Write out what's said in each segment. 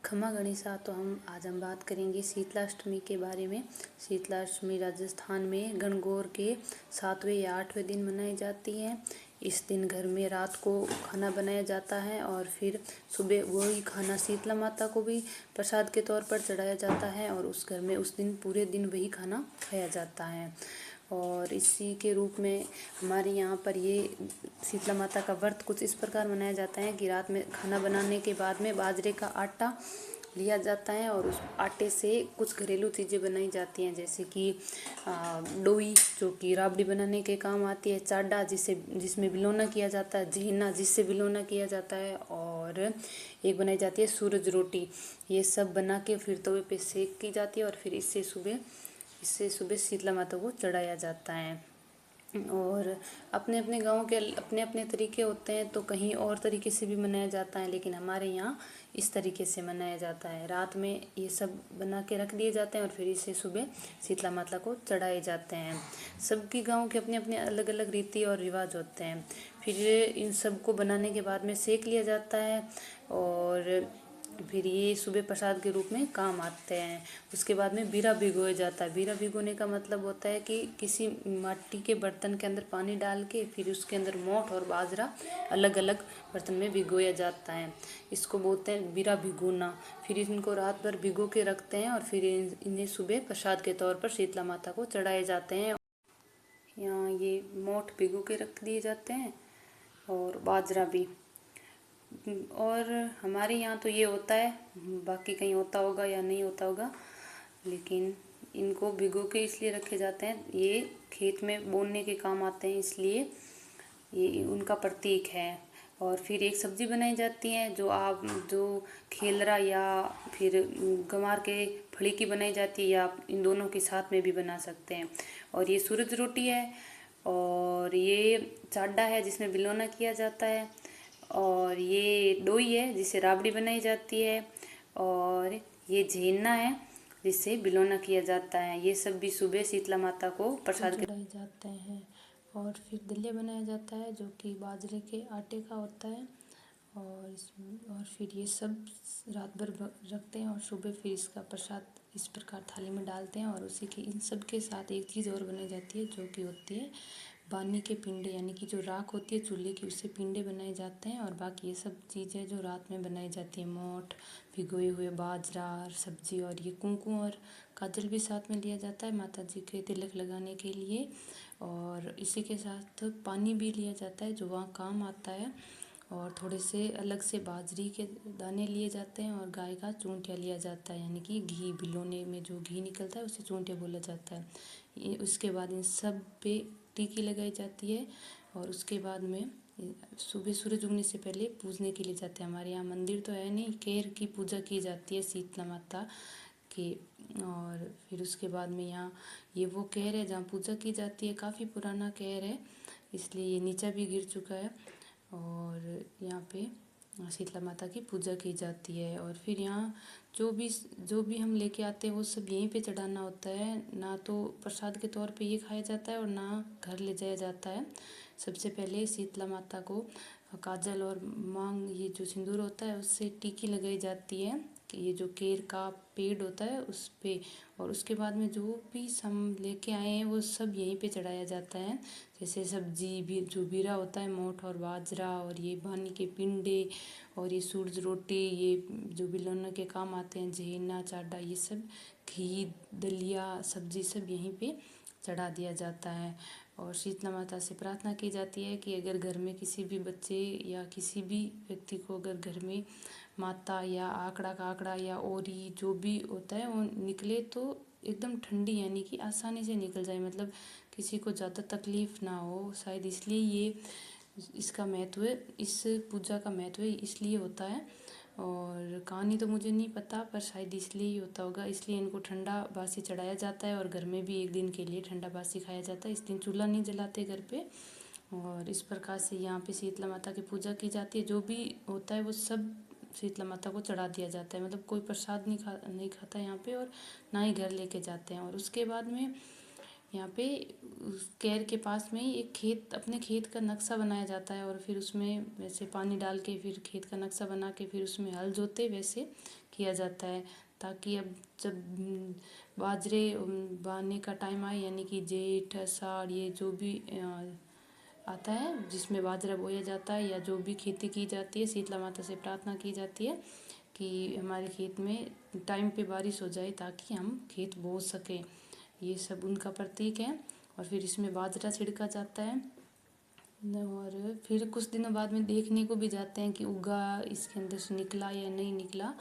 खमा गणिसा। तो आज हम बात करेंगे शीतलाष्टमी के बारे में। शीतलाष्टमी राजस्थान में गणगौर के 7वें या 8वें दिन मनाई जाती है। इस दिन घर में रात को खाना बनाया जाता है और फिर सुबह वही खाना शीतला माता को भी प्रसाद के तौर पर चढ़ाया जाता है और उस घर में उस दिन पूरे दिन वही खाना खाया जाता है। और इसी के रूप में हमारे यहाँ पर ये शीतला माता का व्रत कुछ इस प्रकार मनाया जाता है कि रात में खाना बनाने के बाद में बाजरे का आटा लिया जाता है और उस आटे से कुछ घरेलू चीज़ें बनाई जाती हैं, जैसे कि डोई जो कि राबड़ी बनाने के काम आती है, चाडा जिसमें बिलोना किया जाता है, झेना जिससे बिलोना किया जाता है, और एक बनाई जाती है सूरज रोटी। ये सब बना के फिर तवे पे सेक की जाती है और फिर इससे सुबह शीतला माता को चढ़ाया जाता है। और अपने अपने गांव के अपने अपने तरीके होते हैं, तो कहीं और तरीके से भी मनाया जाता है, लेकिन हमारे यहाँ इस तरीके से मनाया जाता है। रात में ये सब बना के रख दिए जाते हैं और फिर इसे सुबह शीतला माता को चढ़ाए जाते हैं। सबकी गांव के अपने अपने अलग अलग रीति और रिवाज होते हैं। फिर इन सब को बनाने के बाद में सेक लिया जाता है और फिर ये सुबह प्रसाद के रूप में काम आते हैं। उसके बाद में बीरा भिगोया जाता है। बीरा भिगोने का मतलब होता है कि किसी मिट्टी के बर्तन के अंदर पानी डाल के फिर उसके अंदर मोठ और बाजरा अलग अलग बर्तन में भिगोया जाता है। इसको बोलते हैं बीरा भिगोना। फिर इनको रात भर भिगो के रखते हैं और फिर इन्हें सुबह प्रसाद के तौर पर शीतला माता को चढ़ाए जाते हैं। यहाँ ये मोठ भिगो के रख दिए जाते हैं और बाजरा भी। और हमारे यहाँ तो ये होता है, बाकी कहीं होता होगा या नहीं होता होगा, लेकिन इनको भिगो के इसलिए रखे जाते हैं, ये खेत में बोने के काम आते हैं, इसलिए ये उनका प्रतीक है। और फिर एक सब्ज़ी बनाई जाती है जो खेलरा या फिर गंवार के फली की बनाई जाती है, या आप इन दोनों के साथ में भी बना सकते हैं। और ये सूरज रोटी है, और ये चाडा है जिसमें बिलोना किया जाता है, और ये डोई है जिससे राबड़ी बनाई जाती है, और ये झेना है जिससे बिलोना किया जाता है। ये सब भी सुबह शीतला माता को प्रसाद चढ़ाए जाते हैं। और फिर दलिया बनाया जाता है जो कि बाजरे के आटे का होता है, और फिर ये सब रात भर रखते हैं और सुबह फिर इसका प्रसाद इस प्रकार थाली में डालते हैं। और उसी के इन सब के साथ एक चीज़ और बनाई जाती है जो कि होती है बानी के पिंडे, यानी कि जो राख होती है चूल्हे की, उससे पिंडे बनाए जाते हैं। और बाकी ये सब चीज़ें जो रात में बनाई जाती है, मोठ, भिगोए हुए बाजरा और सब्जी, और ये कुमकुम और काजल भी साथ में लिया जाता है माता जी के तिलक लगाने के लिए। और इसी के साथ पानी भी लिया जाता है जो वहाँ काम आता है। और थोड़े से अलग से बाजरी के दाने लिए जाते हैं और गाय का चूंटिया लिया जाता है, यानी कि घी बिलोने में जो घी निकलता है उसे चूंटिया बोला जाता है। उसके बाद इन सब पे टीकी लगाई जाती है और उसके बाद में सुबह सूरज उगने से पहले पूजने के लिए जाते हैं। हमारे यहाँ मंदिर तो है नहीं, केर की पूजा की जाती है शीतला माता की। और फिर उसके बाद में यहाँ ये वो केर है जहाँ पूजा की जाती है, काफ़ी पुराना केर है, इसलिए ये नीचा भी गिर चुका है। और यहाँ पे शीतला माता की पूजा की जाती है। और फिर यहाँ जो भी हम लेके आते हैं वो सब यहीं पे चढ़ाना होता है, ना तो प्रसाद के तौर पे ये खाया जाता है और ना घर ले जाया जाता है। सबसे पहले शीतला माता को काजल और मांग, ये जो सिंदूर होता है उससे टीकी लगाई जाती है कि ये जो केर का पेड़ होता है उस पे, और उसके बाद में जो भी हम लेके आए हैं वो सब यहीं पे चढ़ाया जाता है। जैसे सब्जी भी, जो बीरा होता है, मोठ और बाजरा, और ये बानी के पिंडे, और ये सूरज रोटी, ये जो बिलोना के काम आते हैं, झेना, चाडा, ये सब, घी, दलिया, सब्जी सब यहीं पे चढ़ा दिया जाता है। और शीतला माता से प्रार्थना की जाती है कि अगर घर में किसी भी बच्चे या किसी भी व्यक्ति को अगर घर में माता या आंकड़ा का आंकड़ा या ओरी जो भी होता है वो निकले तो एकदम ठंडी, यानी कि आसानी से निकल जाए, मतलब किसी को ज़्यादा तकलीफ ना हो। शायद इसलिए ये इसका महत्व है, इस पूजा का महत्व इसलिए होता है। और कहानी तो मुझे नहीं पता, पर शायद इसलिए ही होता होगा, इसलिए इनको ठंडा बासी चढ़ाया जाता है और घर में भी एक दिन के लिए ठंडा बासी खाया जाता है। इस दिन चूल्हा नहीं जलाते घर पे। और इस प्रकार से यहाँ पे शीतला माता की पूजा की जाती है। जो भी होता है वो सब शीतला माता को चढ़ा दिया जाता है, मतलब कोई प्रसाद नहीं खाता यहाँ पे, और ना ही घर लेके जाते हैं। और उसके बाद में यहाँ पे उस कैर के पास में ही एक अपने खेत का नक्शा बनाया जाता है, और फिर उसमें वैसे पानी डाल के फिर खेत का नक्शा बना के फिर उसमें हल जोते, वैसे किया जाता है, ताकि अब जब बाजरे बाने का टाइम आए, यानी कि जेठ आषाढ़ ये जो भी आता है जिसमें बाजरा बोया जाता है या जो भी खेती की जाती है, शीतला माता से प्रार्थना की जाती है कि हमारे खेत में टाइम पे बारिश हो जाए ताकि हम खेत बो सकें। ये सब उनका प्रतीक है। और फिर इसमें बाजरा छिड़का जाता है और फिर कुछ दिनों बाद में देखने को भी जाते हैं कि उगा इसके अंदर से निकला या नहीं निकला,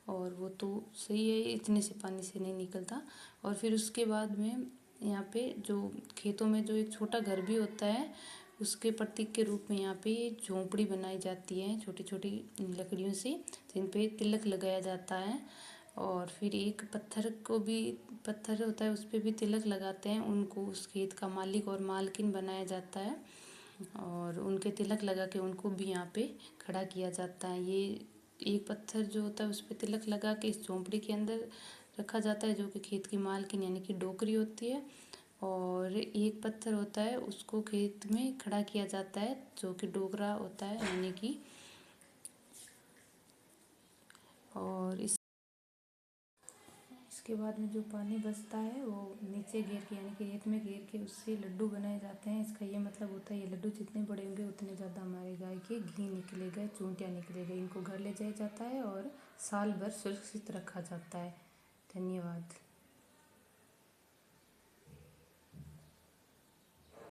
और वो तो सही है, इतने से पानी से नहीं निकलता। और फिर उसके बाद में यहाँ पे जो खेतों में जो एक छोटा घर भी होता है, उसके प्रतीक के रूप में यहाँ पे झोंपड़ी बनाई जाती है छोटी छोटी लकड़ियों से, जिन पे तिलक लगाया जाता है। और फिर एक पत्थर को भी, पत्थर होता है उस पर भी तिलक लगाते हैं, उनको उस खेत का मालिक और मालकिन बनाया जाता है और उनके तिलक लगा के उनको भी यहाँ पे खड़ा किया जाता है। ये एक पत्थर जो होता है उस पर तिलक लगा के इस झोंपड़ी के अंदर रखा जाता है, जो कि खेत की मालकिन यानी कि डोकरी होती है। और एक पत्थर होता है उसको खेत में खड़ा किया जाता है, जो कि डोकरा होता है यानी कि। और इसके बाद में जो पानी बचता है वो नीचे घेर के यानी कि रेत में घेर के उससे लड्डू बनाए जाते हैं। इसका ये मतलब होता है ये लड्डू जितने बड़े होंगे उतने ज़्यादा हमारे गाय के घी निकलेगा, चूंटियाँ निकलेगा। इनको घर ले जाया जाता है और साल भर सुरक्षित रखा जाता है। धन्यवाद।